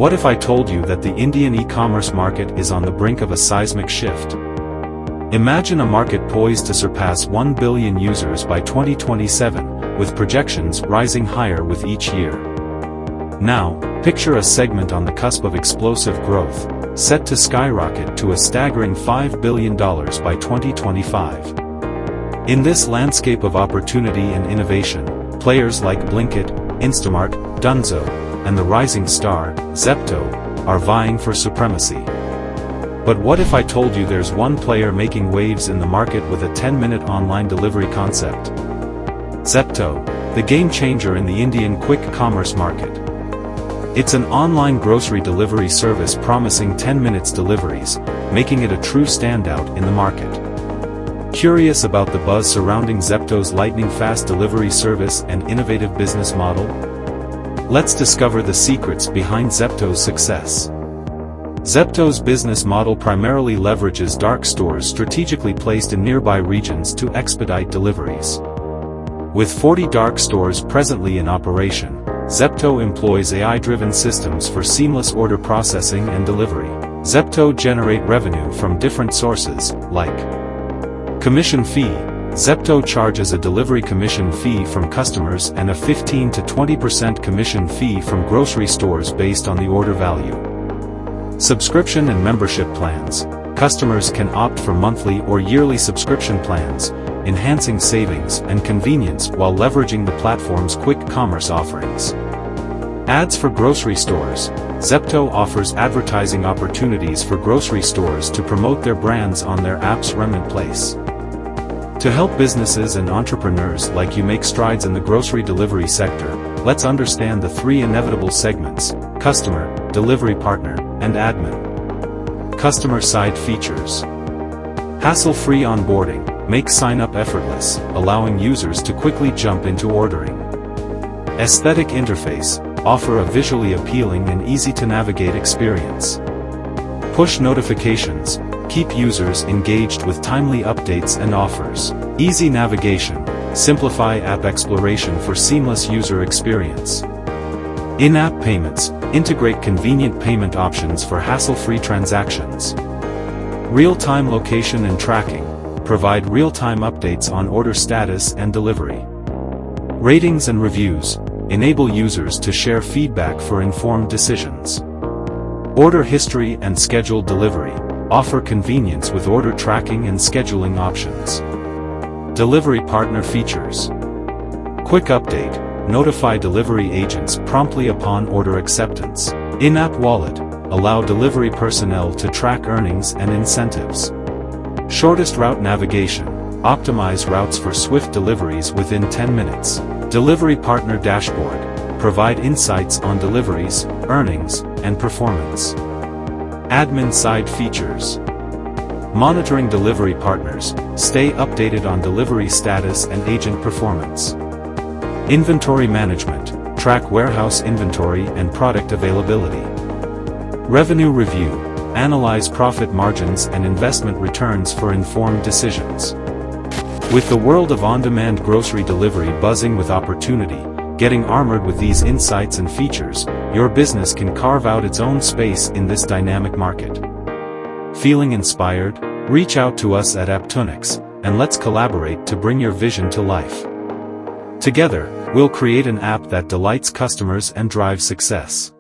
What if I told you that the Indian e-commerce market is on the brink of a seismic shift? Imagine a market poised to surpass 1 billion users by 2027, with projections rising higher with each year. Now, picture a segment on the cusp of explosive growth, set to skyrocket to a staggering $5 billion by 2025. In this landscape of opportunity and innovation, players like Blinkit, Instamart, Dunzo, and the rising star, Zepto, are vying for supremacy. But what if I told you there's one player making waves in the market with a 10-minute online delivery concept? Zepto, the game changer in the Indian quick commerce market. It's an online grocery delivery service promising 10 minutes deliveries, making it a true standout in the market. Curious about the buzz surrounding Zepto's lightning-fast delivery service and innovative business model? Let's discover the secrets behind Zepto's success. Zepto's business model primarily leverages dark stores strategically placed in nearby regions to expedite deliveries. With 40 dark stores presently in operation, Zepto employs AI-driven systems for seamless order processing and delivery. Zepto generate revenue from different sources, like commission fee. Zepto charges a delivery commission fee from customers and a 15 to 20% commission fee from grocery stores based on the order value. Subscription and membership plans. Customers can opt for monthly or yearly subscription plans, enhancing savings and convenience while leveraging the platform's quick commerce offerings. Ads for grocery stores. Zepto offers advertising opportunities for grocery stores to promote their brands on their app's marketplace. To help businesses and entrepreneurs like you make strides in the grocery delivery sector, let's understand the three inevitable segments: customer, delivery partner, and admin. Customer-side features. Hassle-free onboarding. Make sign-up effortless, allowing users to quickly jump into ordering. Aesthetic interface. Offer a visually appealing and easy-to-navigate experience. Push notifications. Keep users engaged with timely updates and offers. Easy navigation. Simplify app exploration for seamless user experience. In-app payments. Integrate convenient payment options for hassle-free transactions. Real-time location and tracking. Provide real-time updates on order status and delivery. Ratings and reviews. Enable users to share feedback for informed decisions. Order history and scheduled delivery. Offer convenience with order tracking and scheduling options. Delivery partner features. Quick update. Notify delivery agents promptly upon order acceptance. In-app wallet. Allow delivery personnel to track earnings and incentives. Shortest route navigation. Optimize routes for swift deliveries within 10 minutes. Delivery partner dashboard. Provide insights on deliveries, earnings, and performance. Admin side features. Monitoring delivery partners. Stay updated on delivery status and agent performance. Inventory management. Track warehouse inventory and product availability. Revenue review. Analyze profit margins and investment returns for informed decisions. With the world of on-demand grocery delivery buzzing with opportunity, getting armored with these insights and features, your business can carve out its own space in this dynamic market. Feeling inspired? Reach out to us at Apptunix, and let's collaborate to bring your vision to life. Together, we'll create an app that delights customers and drives success.